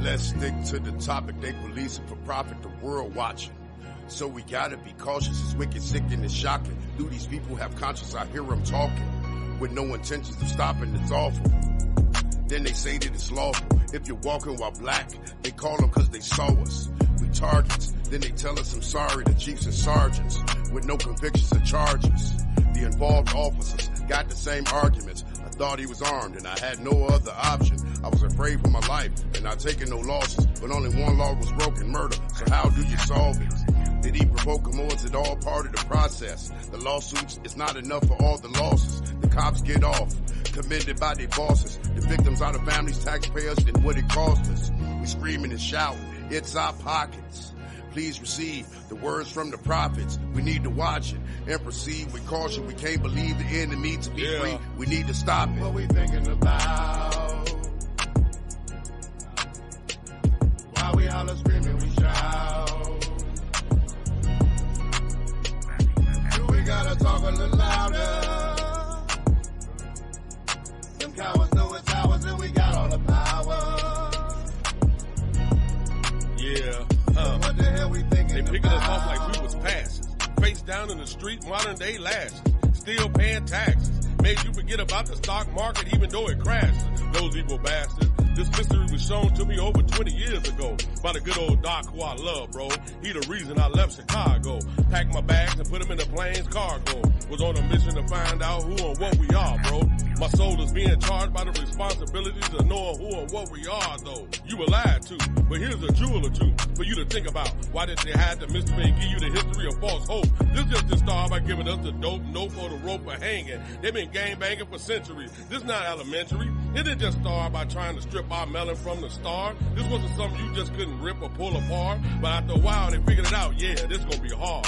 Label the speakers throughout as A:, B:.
A: let's stick to the topic. They policing for profit, the world watching. So we gotta be cautious. It's wicked, sick, and it's shocking. Do these people have conscience? I hear them talking with no intentions of stopping. It's awful. Then they say that it's lawful. If you're walking while black, they call them cause they saw us. We targets. Then they tell us I'm sorry, the chiefs and sergeants with no convictions or charges. The involved officers got the same arguments. I thought he was armed and I had no other option. I was afraid for my life and not taking no losses. But only one law was broken, murder. So how do you solve it? Did he provoke him or is it all part of the process? The lawsuits is not enough for all the losses. The cops get off, commended by their bosses. The victims are the families, taxpayers, and what it cost us. We screaming and shouting, it's our pockets. Please receive the words from the prophets. We need to watch it and proceed with caution. We can't believe the enemy to be free. We need to stop it.
B: What we thinking about? While we holler, screaming, we shout. Do we gotta talk a little louder? Them cowards know it's ours and we got all the power.
C: Yeah.
B: What the hell we thinking
C: They picking
B: about?
C: us off like we was passes. Face down in the street, modern day lashes. Still paying taxes. Made you forget about the stock market even though it crashed. Those evil bastards. This mystery was shown to me over 20 years ago by the good old doc who I love, bro. He the reason I left Chicago. Packed my bags and put them in the plane's cargo. Was on a mission to find out who and what we are, bro. My soul is being charged by the responsibilities of knowing who and what we are, though. You were lied to, but here's a jewel or two for you to think about. Why did they hide the mystery and give you the history of false hope? This just the star by giving us the dope note for the rope for hanging. They've been gangbanging for centuries. This not elementary. It didn't just start by trying to strip our melon from the star. This wasn't something you just couldn't rip or pull apart. But after a while, they figured it out. Yeah, this gonna be hard.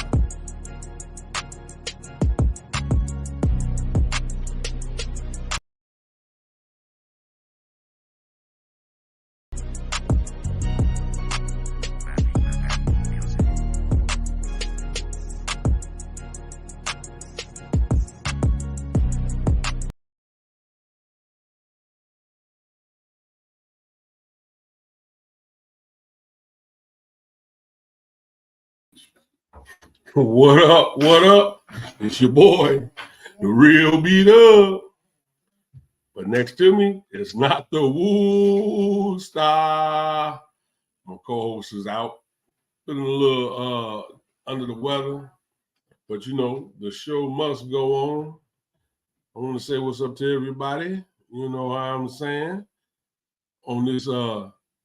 D: What up? What up? It's your boy, the real beat up. But next to me is not the Woo Star. My co-host is out, feeling a little under the weather. But you know, the show must go on. I want to say what's up to everybody. You know how I'm saying? On this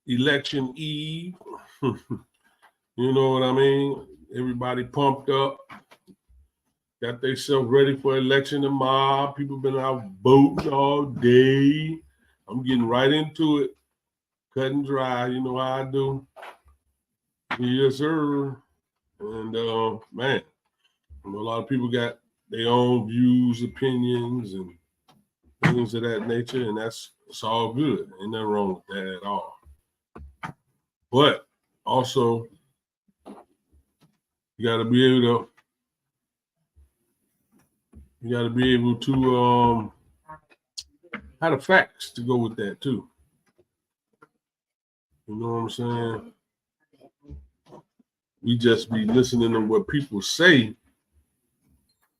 D: election eve. You know what I mean? Everybody pumped up, got themselves ready for election tomorrow. People been out voting all day. I'm getting right into it, cut and dry. You know how I do. Yes, sir. And man, you know, a lot of people got their own views, opinions, and things of that nature, and it's all good. Ain't nothing wrong with that at all. But also, you got to be able to have the facts to go with that too. You know what I'm saying? We just be listening to what people say,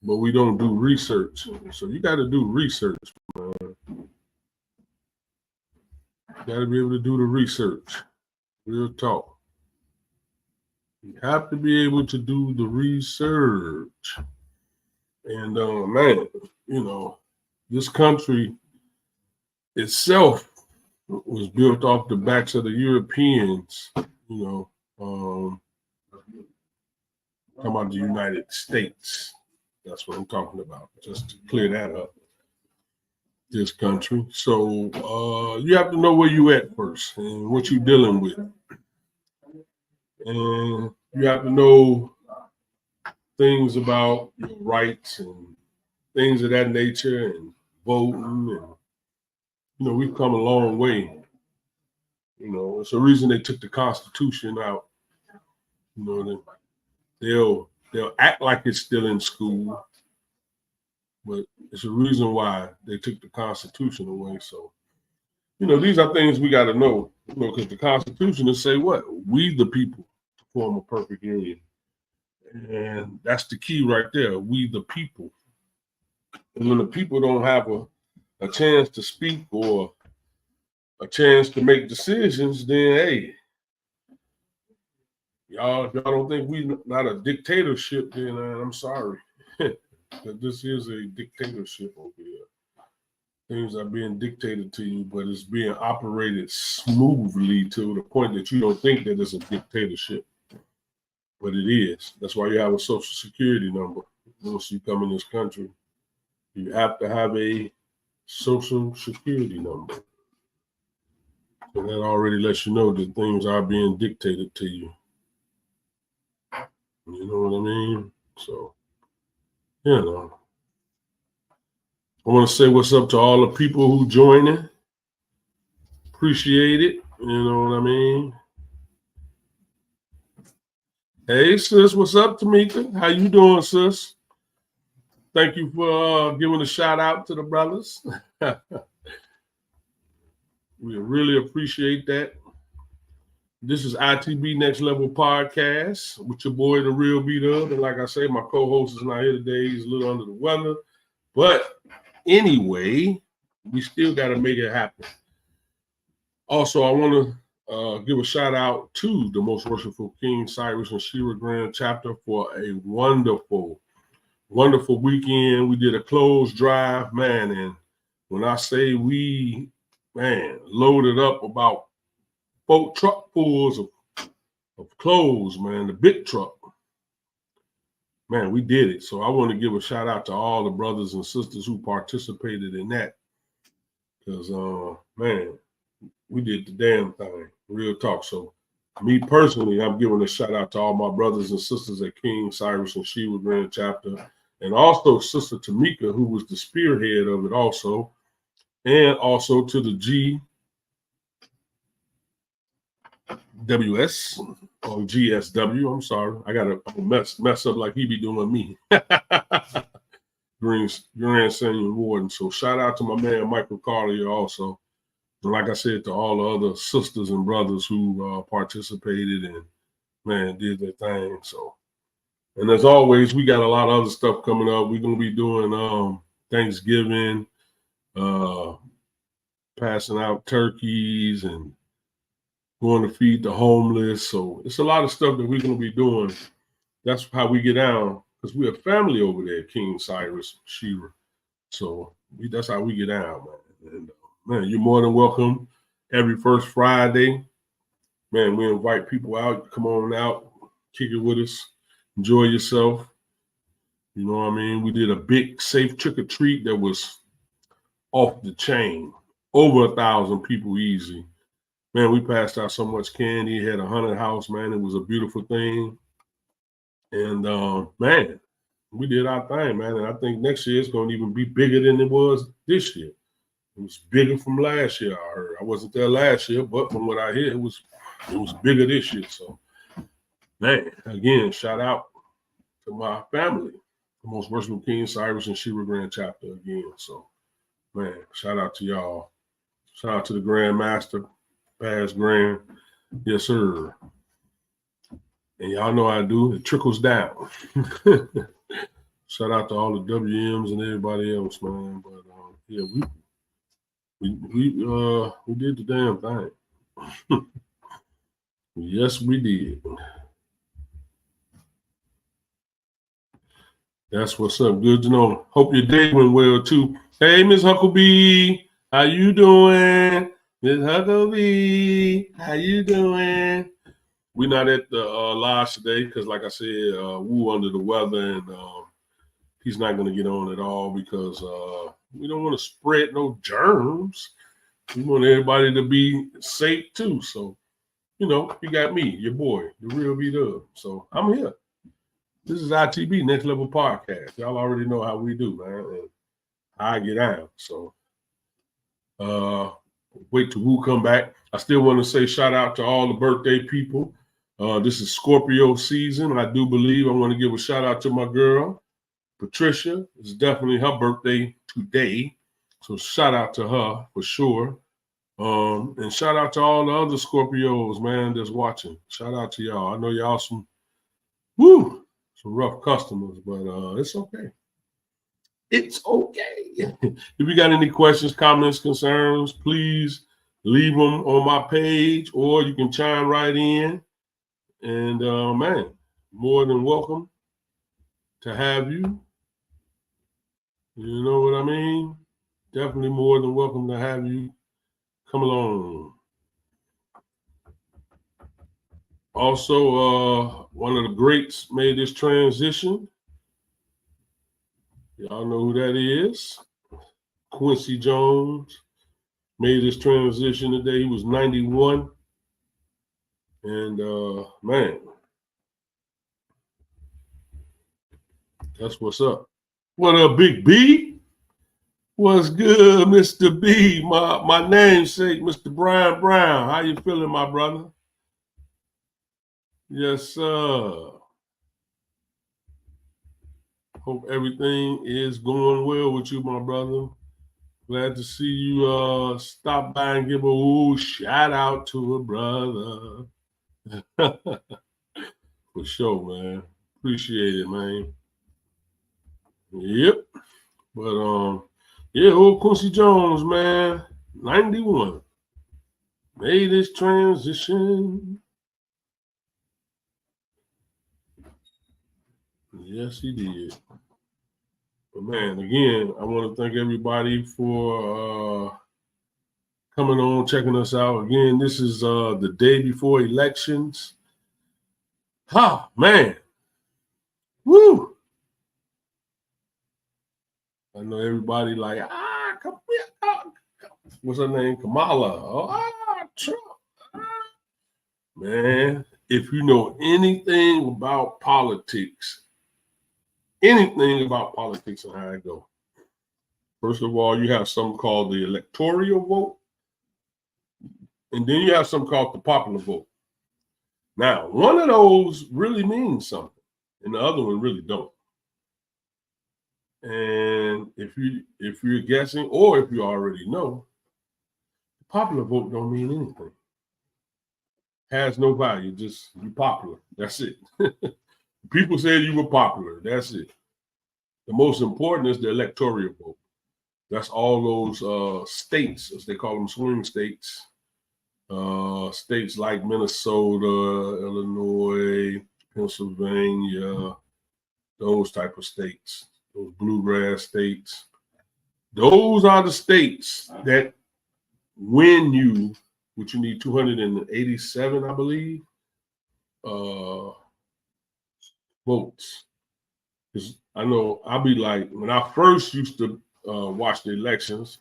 D: but we don't do research. So you got to do research, man. You got to be able to do the research. Real talk. You have to be able to do the research. And man, you know, this country itself was built off the backs of the Europeans, you know, talking about the United States. That's what I'm talking about, just to clear that up. This country. So you have to know where you at first and what you're dealing with. And you have to know things about your rights and things of that nature and voting. And, you know, we've come a long way. You know, it's a reason they took the Constitution out. You know, they'll act like it's still in school, but it's a reason why they took the Constitution away. So these are things we got to know, because the Constitution will say what? We the people form a perfect union. And that's the key right there. We the people. And when the people don't have a chance to speak or a chance to make decisions, then hey, y'all don't think we not a dictatorship, then I'm sorry. But this is a dictatorship over here. Things are being dictated to you, but it's being operated smoothly to the point that you don't think that it's a dictatorship. But it is. That's why you have a social security number. Once you come in this country, you have to have a social security number. So that already lets you know that things are being dictated to you. You know what I mean? So, I want to say what's up to all the people who joining. Appreciate it. You know what I mean? Hey, sis, what's up, Tamika? How you doing, sis? Thank you for giving a shout out to the brothers. We really appreciate that. This is I.T.B Next Level Podcast with your boy, The Real Beat Up. And like I say, my co-host is not here today. He's a little under the weather. But anyway, we still got to make it happen. Also, I want to give a shout out to the Most Worshipful King Cyrus and Shira Grand Chapter for a wonderful weekend. We did a clothes drive, man. And when I say we, loaded up about 4 truck fulls of clothes, man, the big truck. Man, we did it. So I want to give a shout out to all the brothers and sisters who participated in that. Because, we did the damn thing. Real talk. So me personally, I'm giving a shout out to all my brothers and sisters at King Cyrus and Shira Grand Chapter. And also Sister Tamika, who was the spearhead of it also. And also to the GWS or GSW. I'm sorry. I got to mess up like he be doing me. Grand Senior Warden. So shout out to my man Michael Carlier also. And like I said, to all the other sisters and brothers who participated and, man, did their thing. So, and as always, we got a lot of other stuff coming up. We're going to be doing Thanksgiving, passing out turkeys and going to feed the homeless. So it's a lot of stuff that we're going to be doing. That's how we get down, because we're a family over there, King Cyrus, Shira. So that's how we get down, man. And, man, you're more than welcome every first Friday. Man, we invite people out. Come on out, kick it with us, enjoy yourself. You know what I mean? We did a big, safe trick-or-treat that was off the chain. Over 1,000 people easy. Man, we passed out so much candy. Had a 100 house, man. It was a beautiful thing. And, man, we did our thing, man. And I think next year it's going to even be bigger than it was this year. It was bigger from last year, I heard. I wasn't there last year, but from what I hear, it was bigger this year. So, man, again, shout out to my family, the Most Worshipful King Cyrus and Shira Grand Chapter again. So, man, shout out to y'all. Shout out to the Grand Master, past Grand. Yes, sir. And y'all know I do. It trickles down. Shout out to all the WMs and everybody else, man. But, yeah, we did the damn thing. Yes, we did. That's what's up. Good to know. Hope your day went well too. Hey, Miss Huckabee, how you doing? Miss Huckabee, how you doing? We're not at the lodge today because, like I said, Woo under the weather, and he's not going to get on at all because we don't want to spread no germs. We want everybody to be safe too. So, you got me, your boy, the real Beat Up. So I'm here. This is I.T.B Next Level Podcast. Y'all already know how we do, man. And I get out. So wait till Woo come back. I still want to say shout out to all the birthday people. This is Scorpio season. I do believe I want to give a shout out to my girl, Patricia. It's definitely her birthday today. So shout out to her for sure. And shout out to all the other Scorpios, man, that's watching. Shout out to y'all. I know y'all some rough customers, but it's okay. It's okay. If you got any questions, comments, concerns, please leave them on my page, or you can chime right in. And man, more than welcome to have you. You know what I mean? Definitely more than welcome to have you. Come along. Also, one of the greats made this transition. Y'all know who that is. Quincy Jones made this transition today. He was 91. And man, that's what's up. What up, Big B? What's good, Mr. B? My namesake, Mr. Brian Brown. How you feeling, my brother? Yes, sir. Hope everything is going well with you, my brother. Glad to see you stop by and give a shout out to a brother. For sure, man. Appreciate it, man. Yep. But yeah, old Quincy Jones, man, 91. Made his transition. Yes, he did. But man, again, I want to thank everybody for coming on, checking us out. Again, this is the day before elections. Man. Woo! I know everybody like, come here. What's her name? Kamala. Trump. Man, if you know anything about politics and how it goes, first of all, you have something called the electoral vote, and then you have something called the popular vote. Now, one of those really means something, and the other one really don't. And if you're guessing, or if you already know, the popular vote don't mean anything. Has no value, just you popular. That's it. People said you were popular. That's it. The most important is the electoral vote. That's all those states, as they call them, swing states. States like Minnesota, Illinois, Pennsylvania, those type of states, those bluegrass states. Those are the states that win you, which you need 287, I believe, votes. Because I know I'll be like, when I first used to watch the elections,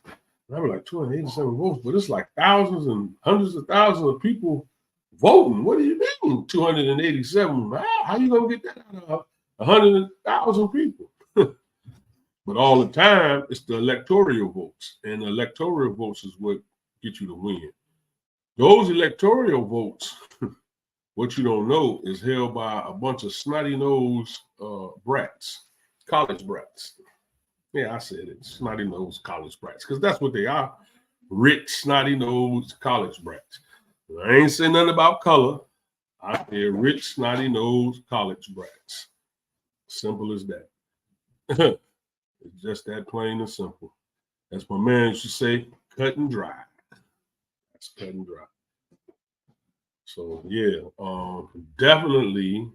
D: I was like 287 votes, but it's like thousands and hundreds of thousands of people voting. What do you mean 287? How you gonna get that out of 100,000 people? But all the time, it's the electoral votes, and the electoral votes is what get you to win. Those electoral votes, what you don't know, is held by a bunch of snotty-nosed brats, college brats. Yeah, I said it, snotty-nosed college brats, because that's what they are, rich, snotty-nosed college brats. I ain't saying nothing about color. I said rich, snotty-nosed college brats. Simple as that. It's just that plain and simple. As my man used to say, cut and dry. That's cut and dry. So yeah, definitely.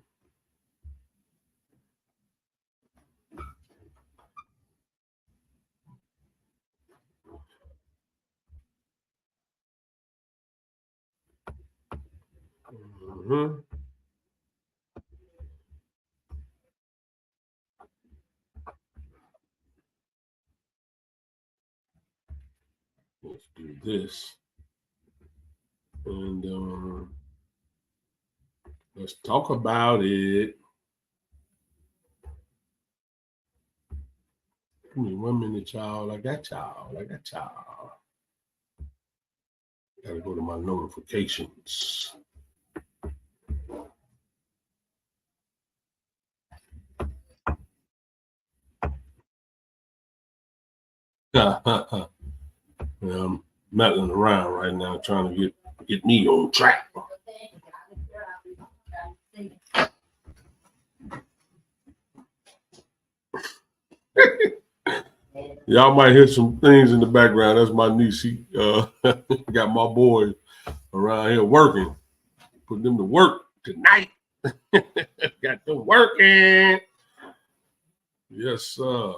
D: Let's do this. And let's talk about it. Give me 1 minute, y'all. I got y'all. Gotta go to my notifications. meddling around right now, trying to get me on track. Y'all might hear some things in the background. That's my niece. She got my boys around here working. Put them to work tonight. Got them working. Yes, sir.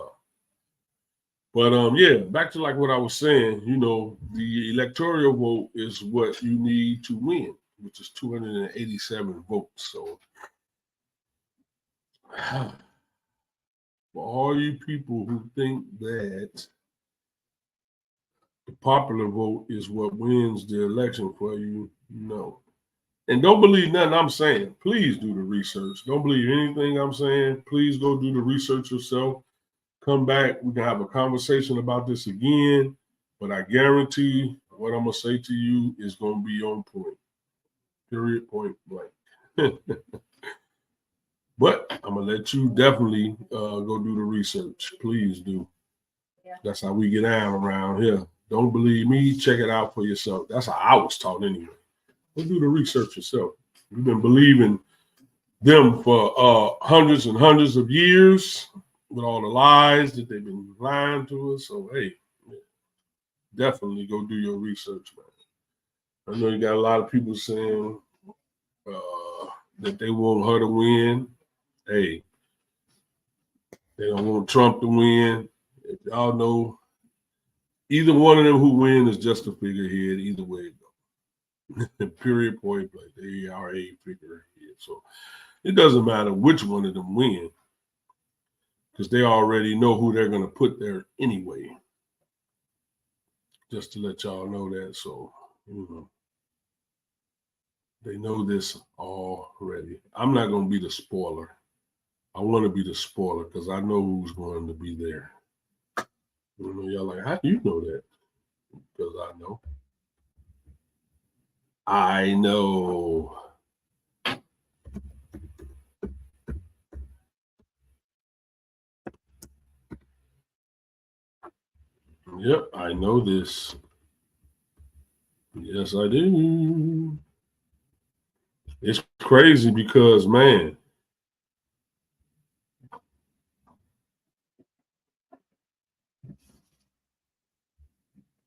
D: But yeah, back to like what I was saying, you know, the electoral vote is what you need to win, which is 287 votes. So for all you people who think that the popular vote is what wins the election for you, no. And don't believe nothing I'm saying. Please do the research. Don't believe anything I'm saying. Please go do the research yourself. Come back. We can have a conversation about this again. But I guarantee what I'm going to say to you is going to be on point. Period, point blank. But I'm going to let you definitely go do the research. Please do. Yeah. That's how we get down around here. Don't believe me. Check it out for yourself. That's how I was taught anyway. Go do the research yourself. We've been believing them for hundreds and hundreds of years with all the lies that they've been lying to us. So, hey, definitely go do your research, man. I know you got a lot of people saying that they want her to win. Hey, they don't want Trump to win. If y'all know, either one of them who win is just a figurehead, either way it goes. Period, point blank. They are a figurehead. So it doesn't matter which one of them win, because they already know who they're going to put there anyway. Just to let y'all know that. So, you know, they know this already. I'm not going to be the spoiler. I want to be the spoiler because I know who's going to be there. You know, y'all like, how do you know that? Because I know. I know. Yep, I know this. Yes, I do. It's crazy because, man,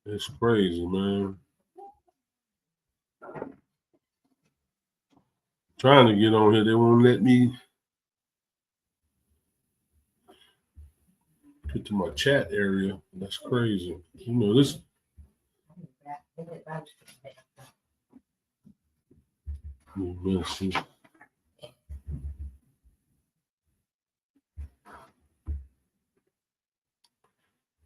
D: it's crazy, man. Trying to get on here, they won't let me get to my chat area. That's crazy. You know, this.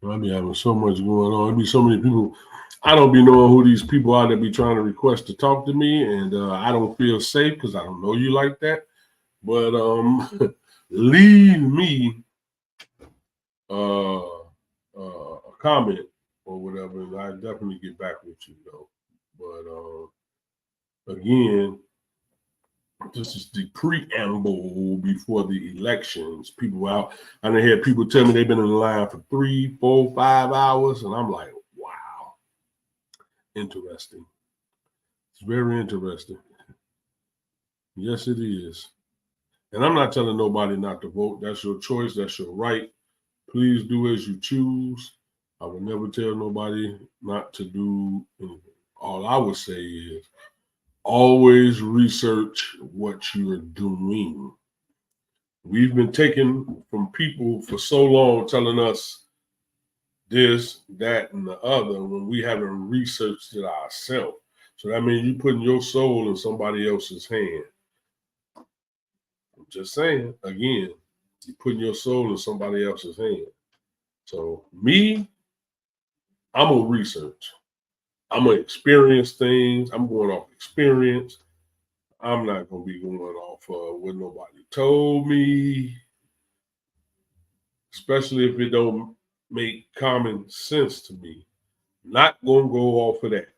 D: I be having so much going on. There be so many people. I don't be knowing who these people are that be trying to request to talk to me, and I don't feel safe because I don't know you like that. But leave me a comment or whatever, and I definitely get back with you though. But again, this is the preamble before the elections. People out. I done had people tell me they've been in the line for 3, 4, 5 hours, and I'm like, wow, interesting. It's very interesting. Yes, it is. And I'm not telling nobody not to vote. That's your choice. That's your right. Please do as you choose. I will never tell nobody not to do anything. All I would say is always research what you are doing. We've been taken from people for so long telling us this, that, and the other when we haven't researched it ourselves. So that means you're putting your soul in somebody else's hand. I'm just saying, again, you're putting your soul in somebody else's hand. So me, I'm going to research. I'm going to experience things. I'm going off experience. I'm not going to be going off what nobody told me, especially if it don't make common sense to me. Not going to go off of that.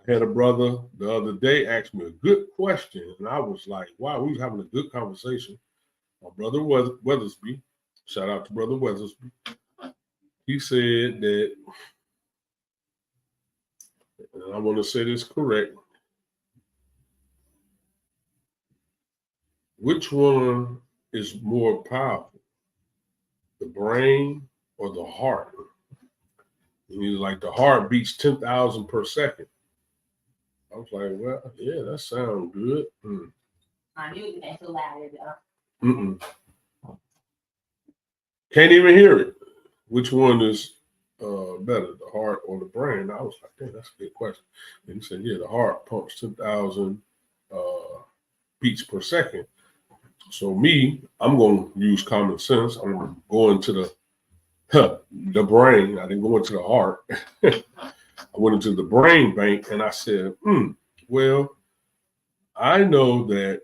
D: I had a brother the other day ask me a good question, and I was like, wow, we was having a good conversation. My brother Weathersby, shout out to Brother Weathersby, he said that and I want to say this correct. Which one is more powerful, the brain or the heart? And he's like, the heart beats 10,000 per second. I was like, well, yeah, that sounds good.
E: I'm using that too loud.
D: Can't even hear it. Which one is better, the heart or the brain? I was like, damn, that's a good question. And he said, yeah, the heart pumps 10,000 beats per second. So me, I'm going to use common sense. I'm going to go into the brain. I didn't go into the heart. I went into the brain bank and I said, well, I know that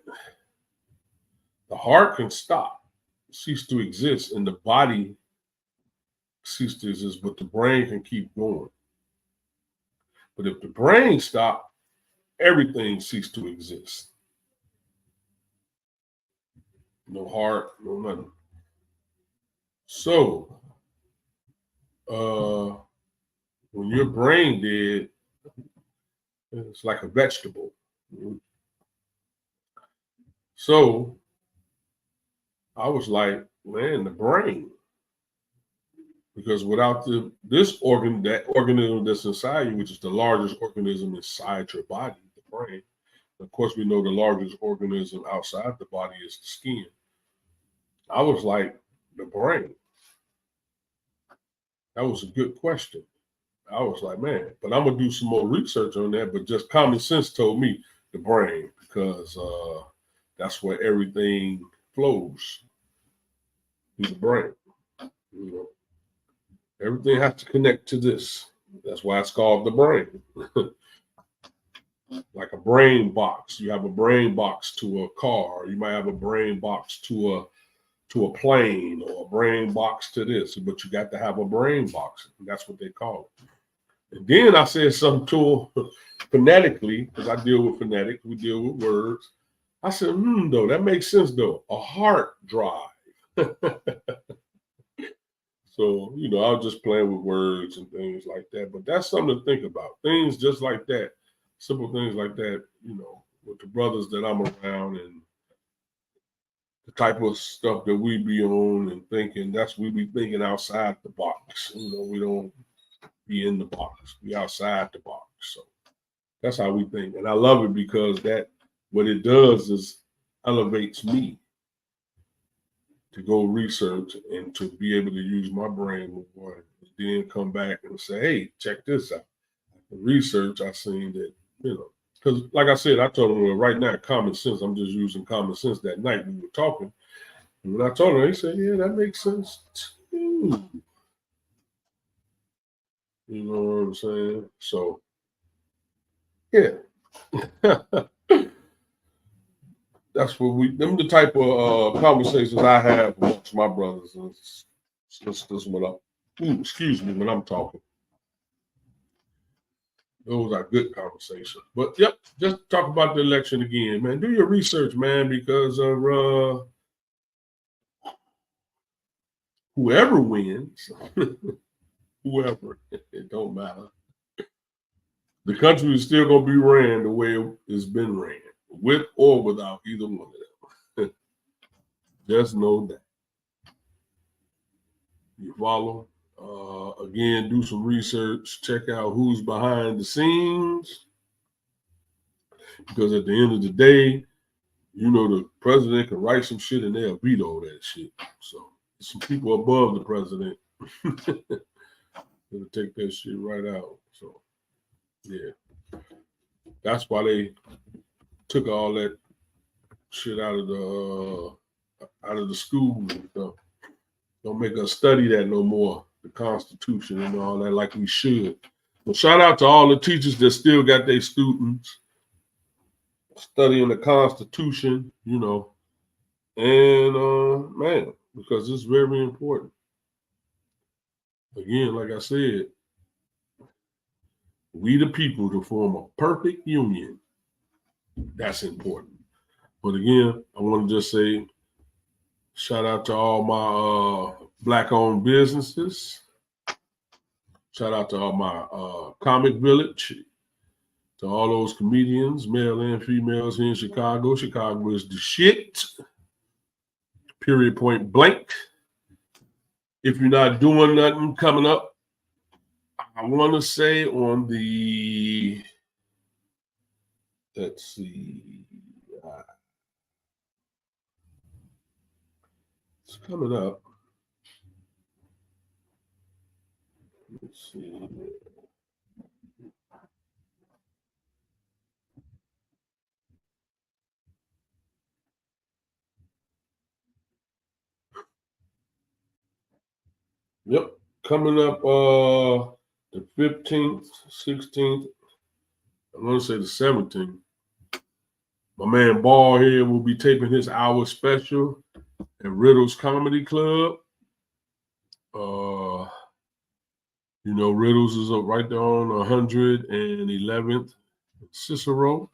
D: the heart can stop, cease to exist, and the body cease to exist, but the brain can keep going. But if the brain stops, everything ceases to exist. No heart, no nothing. So, when your brain dead, it's like a vegetable. So, I was like, man, the brain. Because without this organ, that organism that's inside you, which is the largest organism inside your body, the brain. Of course, we know the largest organism outside the body is the skin. I was like, the brain. That was a good question. I was like, man, but I'm going to do some more research on that. But just common sense told me the brain, because that's where everything flows, through the brain. You know, everything has to connect to this. That's why it's called the brain. Like a brain box. You have a brain box to a car. You might have a brain box to a plane, or a brain box to this, but you got to have a brain box. That's what they call it. And then I said something to him phonetically, because I deal with phonetics, we deal with words. I said, though, that makes sense, though. A hard drive. So, you know, I was just playing with words and things like that. But that's something to think about. Things just like that, simple things like that, you know, with the brothers that I'm around and the type of stuff that we be on and thinking, we be thinking outside the box. You know, we don't be in the box. We outside the box. So that's how we think. And I love it because what it does is elevates me to go research and to be able to use my brain more, and then come back and say, hey, check this out. The research, I seen that, you know, because like I said, I told him, well, right now, common sense, I'm just using common sense. That night we were talking, and when I told him, he said, yeah, that makes sense too. You know what I'm saying? So, yeah. That's what them the type of conversations I have amongst my brothers. This when excuse me, when I'm talking. Those are good conversations. But yep, just talk about the election again, man. Do your research, man, because of whoever wins, whoever, it don't matter. The country is still gonna be ran the way it's been ran, with or without either one of them. Just know that. You follow? Again, do some research, check out who's behind the scenes. Because at the end of the day, you know, the president can write some shit and they'll veto that shit. So some people above the president will take that shit right out. So yeah. That's why they took all that shit out of the schools and stuff. Don't make us study that no more, the Constitution and all that, like we should. Well, shout out to all the teachers that still got their students studying the Constitution, you know, and man, because it's very important. Again, like I said, we the people to form a perfect union. That's important. But again, I want to just say, shout out to all my Black-owned businesses. Shout out to all my Comic Village, To all those comedians, male and females here in Chicago. Chicago is the shit. Period, point blank. If you're not doing nothing coming up, I want to say on the, let's see, it's coming up. Let's see. Yep, coming up the 15th, 16th, I want to say the 17th. My man Ball here will be taping his hour special at Riddle's Comedy Club. You know, Riddle's is up right there on 111th Cicero,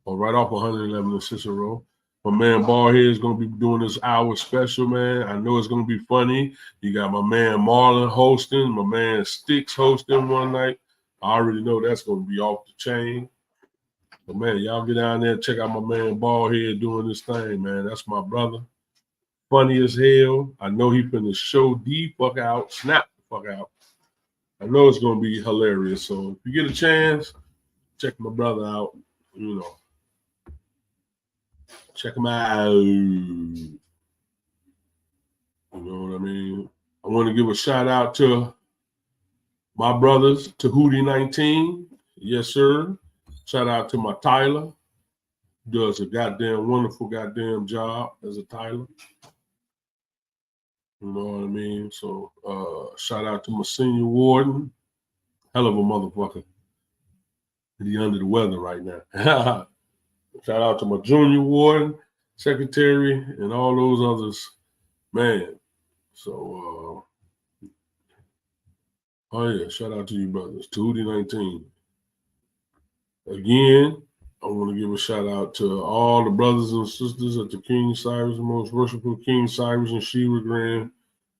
D: or right off 111th Cicero. My man Ball here is going to be doing this hour special, man. I know it's going to be funny. You got my man Marlon hosting, my man Sticks hosting one night. I already know that's going to be off the chain. But, man, y'all get down there and check out my man Ball here doing this thing, man. That's my brother. Funny as hell. I know he finna show the fuck out, snap the fuck out. I know it's going to be hilarious. So if you get a chance, check my brother out, you know. Check him out. You know what I mean? I want to give a shout out to my brothers, to Hootie 19. Yes, sir. Shout out to my Tyler. Does a goddamn wonderful goddamn job as a Tyler. You know what I mean? So shout out to my senior warden. Hell of a motherfucker. He's under the weather right now. Shout out to my junior warden, secretary, and all those others. Man. So, oh yeah, shout out to you brothers. To Hootie 19. Again, I want to give a shout out to all the brothers and sisters at the King Cyrus, the most worshipful King Cyrus and Sheba Grand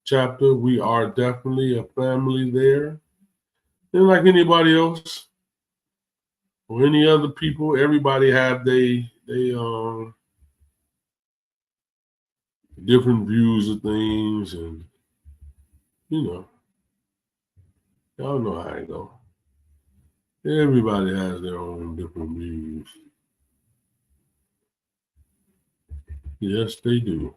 D: chapter. We are definitely a family there. And like anybody else or any other people, everybody have they different views of things, and you know, y'all know how it go. Everybody has their own different views. Yes, they do.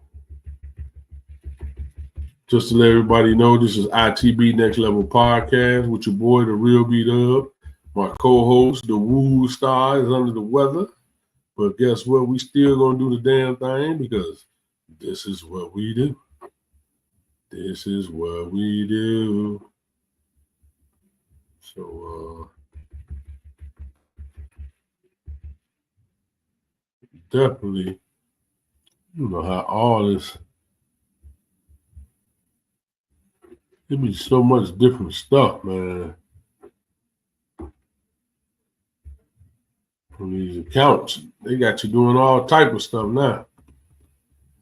D: Just to let everybody know, this is I.T.B. Next Level Podcast with your boy, The Real B-Dub. My co-host, The Woo Star, is under the weather. But guess what? We still going to do the damn thing because this is what we do. This is what we do. So, definitely, you know how all this, it be so much different stuff, man. From these accounts, they got you doing all type of stuff now.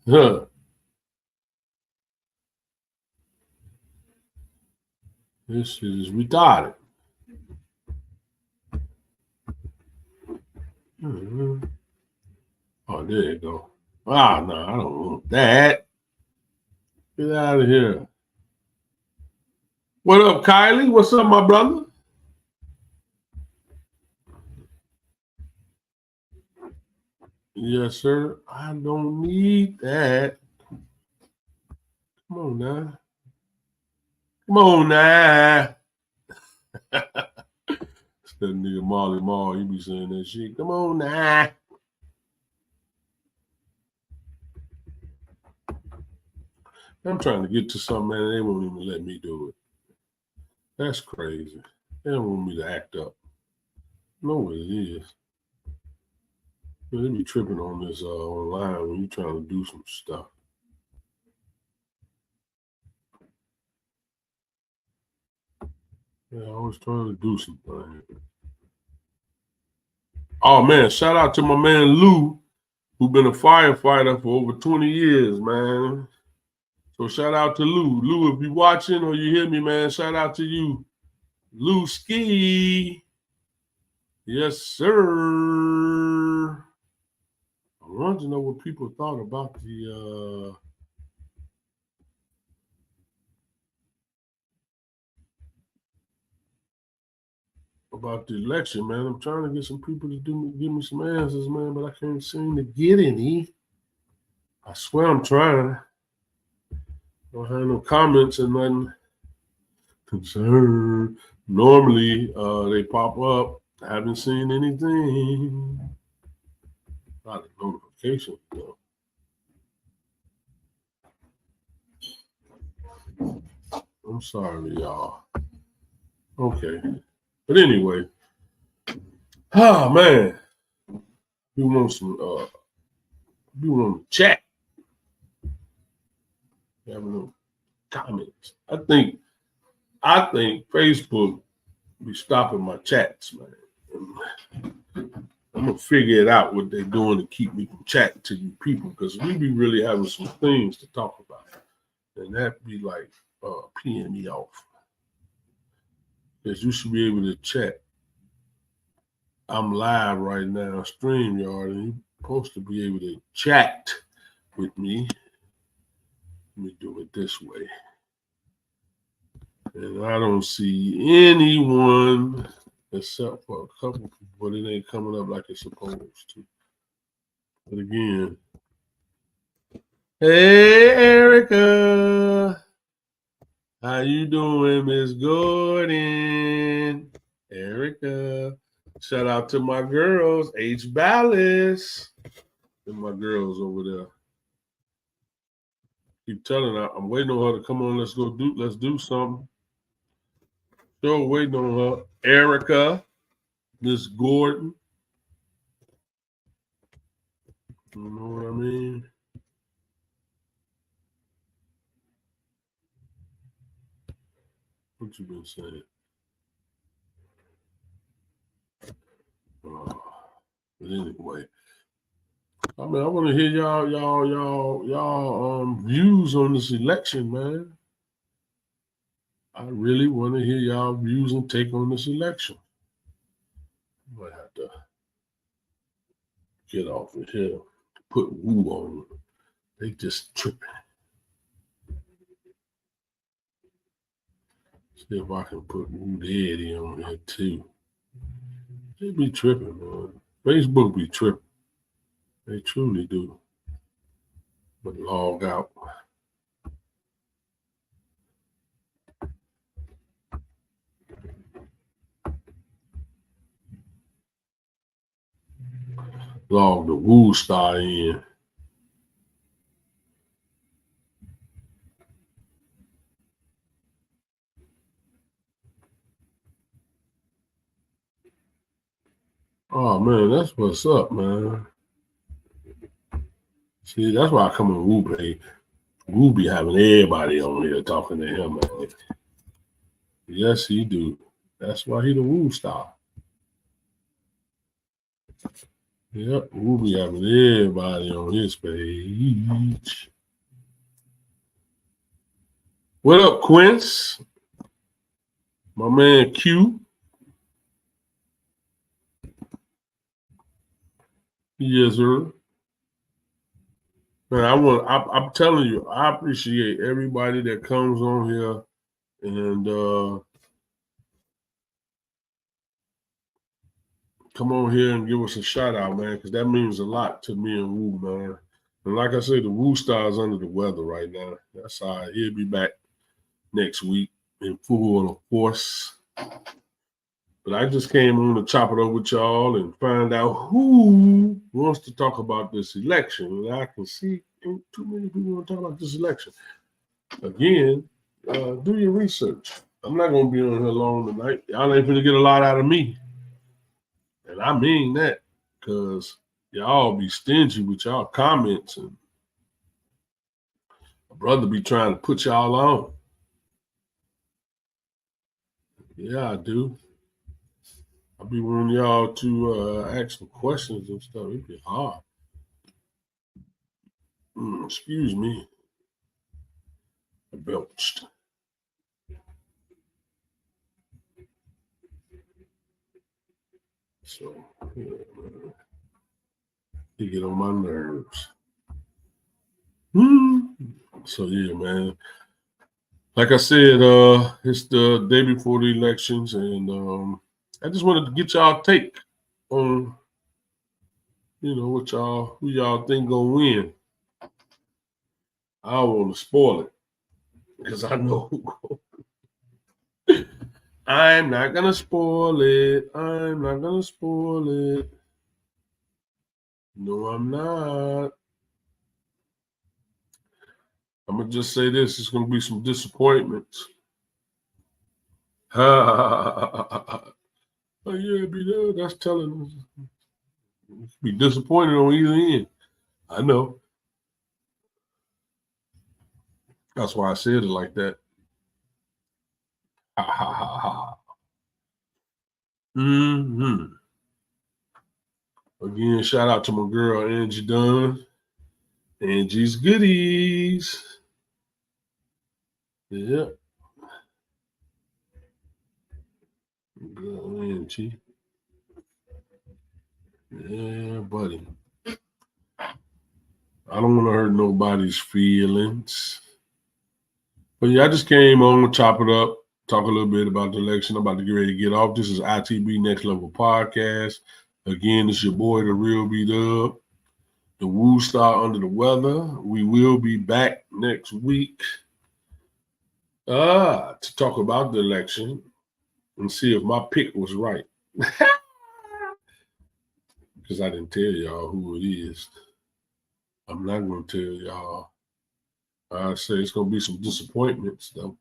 D: Huh. This shit is retarded. Mm-hmm. Oh, there you go. Ah, no, I don't want that. Get out of here. What up, Kylie? What's up, my brother? Yes, sir. I don't need that. Come on now. Come on now. It's that nigga Marley Marl. He be saying that shit. Come on now. I'm trying to get to something, man. They won't even let me do it. That's crazy. They don't want me to act up. No, it is. They be tripping on this online when you're trying to do some stuff. Yeah, I was trying to do something. Oh, man, shout out to my man Lou, who's been a firefighter for over 20 years, man. So shout out to Lou. Lou, if you're watching or you hear me, man, shout out to you. Lou Ski. Yes, sir. I wanted to know what people thought about the election, man. I'm trying to get some people to give me some answers, man, but I can't seem to get any. I swear I'm trying. Don't have no comments and nothing. Concern. Normally, they pop up. I haven't seen anything. Not a notification, though. I'm sorry, y'all. Okay. But anyway. Oh, man. We want some, we want to chat. Having no comments. I think Facebook be stopping my chats, man. I'm gonna figure it out what they're doing to keep me from chatting to you people, because we be really having some things to talk about, and that be like peeing me off. Because you should be able to chat. I'm live right now, StreamYard, and you're supposed to be able to chat with me. Let me do it this way. And I don't see anyone except for a couple people, but it ain't coming up like it's supposed to. But again, hey, Erica. How you doing, Miss Gordon? Erica. Shout out to my girls, H. Ballas. And my girls over there. Keep telling her, I'm waiting on her to come on. Let's do something. Still waiting on her. Erica, Miss Gordon. You know what I mean? What you been saying? But anyway, I mean, I want to hear y'all views on this election, man. I really want to hear y'all views and take on this election. I might have to get off of here, put Woo on. They just tripping. See if I can put Woo Daddy on here too. They be tripping, man. Facebook be tripping. They truly do. But log out. Log the Woo Star in. Oh man, that's what's up, man. See, that's why I come in Woo Pay. Woo be having everybody on here talking to him, man. Yes, he do. That's why he the Woo Star. Yep, Woo be having everybody on his page. What up, Quince? My man Q. Yes, sir. Man, I'm telling you, I appreciate everybody that comes on here and come on here and give us a shout out, man, because that means a lot to me and Woo, man. And like I say, the Woo Star is under the weather right now. That's all right. He'll be back next week in full force. But I just came on to chop it up with y'all and find out who wants to talk about this election. And I can see ain't too many people want to talk about this election. Again, do your research. I'm not going to be on here long tonight. Y'all ain't going to get a lot out of me. And I mean that, because y'all be stingy with y'all comments, and my brother be trying to put y'all on. Yeah, I do. I be wanting y'all to ask some questions and stuff. It'd be hard. Excuse me. I belched. So They get on my nerves. So yeah, man. Like I said, it's the day before the elections, and I just wanted to get y'all take on, who y'all think gonna win. I don't want to spoil it because I know who. I'm not gonna spoil it. I'm not gonna spoil it. No, I'm not. I'm gonna just say this: it's gonna be some disappointments. Oh yeah, be there. That's telling us. Be disappointed on either end. I know. That's why I said it like that. Ha ha ha ha. Again, shout out to my girl Angie Dunn. Angie's Goodies. Yeah. Girl Angie. Yeah, buddy. I don't want to hurt nobody's feelings. But yeah, I just came on to chop it up, talk a little bit about the election. I'm about to get ready to get off. This is I.T.B. Next Level Podcast. Again, it's your boy, the real B-Dub, the Woo Star Under the Weather. We will be back next week to talk about the election and see if my pick was right. Because I didn't tell y'all who it is. I'm not going to tell y'all. I say it's going to be some disappointments, though.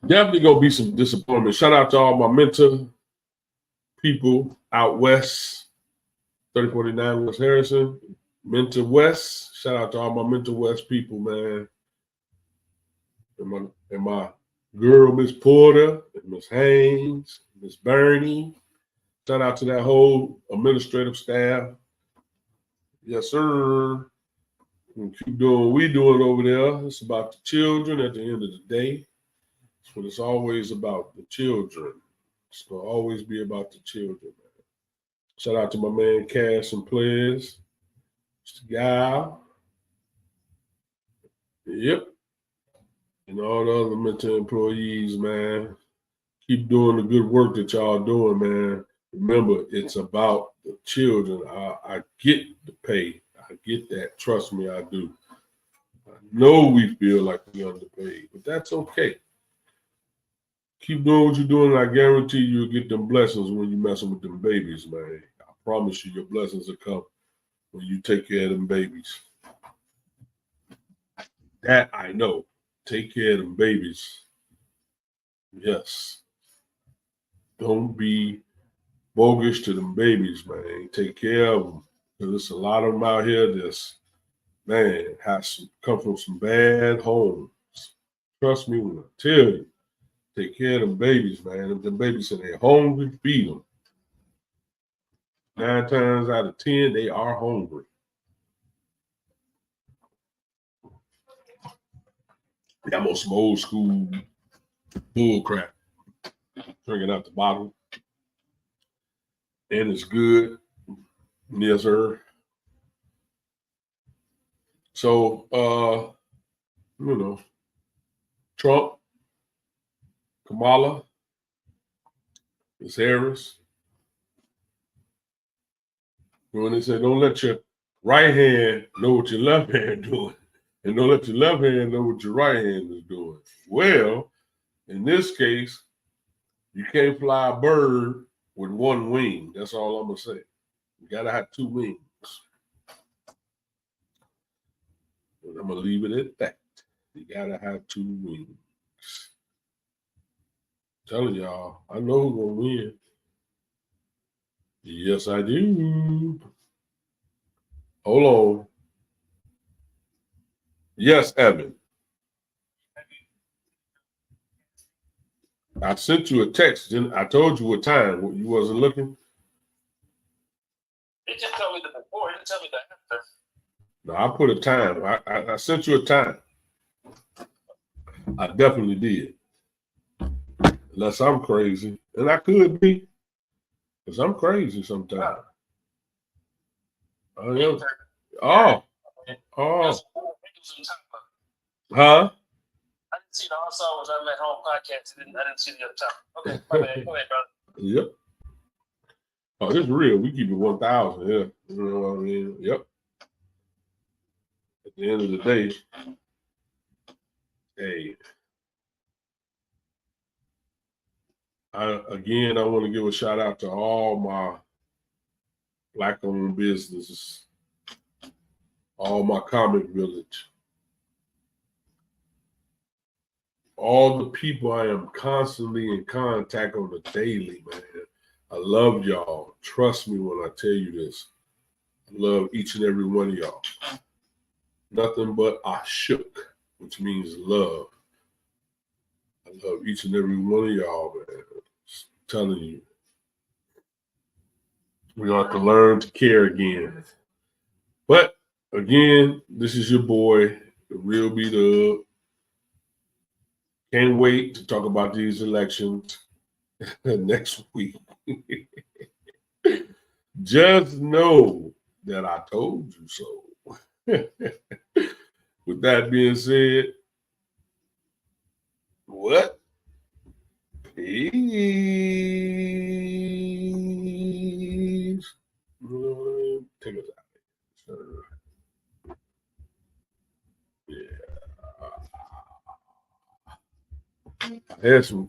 D: Definitely going to be some disappointment. Shout out to all my mentor people out west, 3049 West Harrison, Mentor West. Shout out to all my Mentor West people, man. And my girl, Miss Porter, and Miss Haynes, Miss Bernie. Shout out to that whole administrative staff. Yes, sir. We'll keep doing what we're doing over there. It's about the children at the end of the day. That's what it's always about, the children. It's going to always be about the children, man. Shout out to my man Cash and Players. Mr. Guy. Yep. And all the other mentor employees, man. Keep doing the good work that y'all doing, man. Remember, it's about the children. I get the pay. I get that. Trust me, I do. I know we feel like we're underpaid, but that's okay. Keep doing what you're doing, and I guarantee you'll get them blessings when you're messing with them babies, man. I promise you, your blessings will come when you take care of them babies. That I know. Take care of them babies. Yes. Don't be bogus to them babies, man. Take care of them. Because there's a lot of them out here that's, man, come from some bad homes. Trust me when I tell you. Take care of them babies, man. If them babies say they're hungry, feed them. 9 times out of 10, they are hungry. I'm on some old school bull crap. Drinking out the bottle. And it's good. Yes, sir. So, Trump, Kamala, Ms. Harris. When they say, don't let your right hand know what your left hand doing, and don't let your left hand know what your right hand is doing. Well, in this case, you can't fly a bird with one wing. That's all I'm going to say. You got to have 2 wings. And I'm going to leave it at that. You got to have 2 wings. I'm telling y'all, I know who's going to win. Yes, I do. Hold on. Yes, Evan. I sent you a text. I told you what time. You wasn't looking?
F: It just told me the before. It didn't tell me the after.
D: No, I put a time. I sent you a time. I definitely did. Unless I'm crazy. And I could be. Because I'm crazy sometimes. Oh, yeah. Oh. Huh?
F: I didn't see the all saw was I'm at home podcast. I didn't see the other time. Okay, my bad. Go ahead, brother.
D: Yep. Oh, this is real. We keep it 1,000. Yeah. You know what I mean? Yep. At the end of the day, hey, I want to give a shout out to all my Black-owned businesses, all my comic village, all the people I am constantly in contact on the daily, man. I love y'all. Trust me when I tell you this. I love each and every one of y'all. Nothing but ashuk, which means love. I love each and every one of y'all, man. Just telling you. We have to learn to care again. But again, this is your boy, the real B-Dub. Can't wait to talk about these elections next week. Just know that I told you so. With that being said, what? Peace. Take us out. Yeah. I had some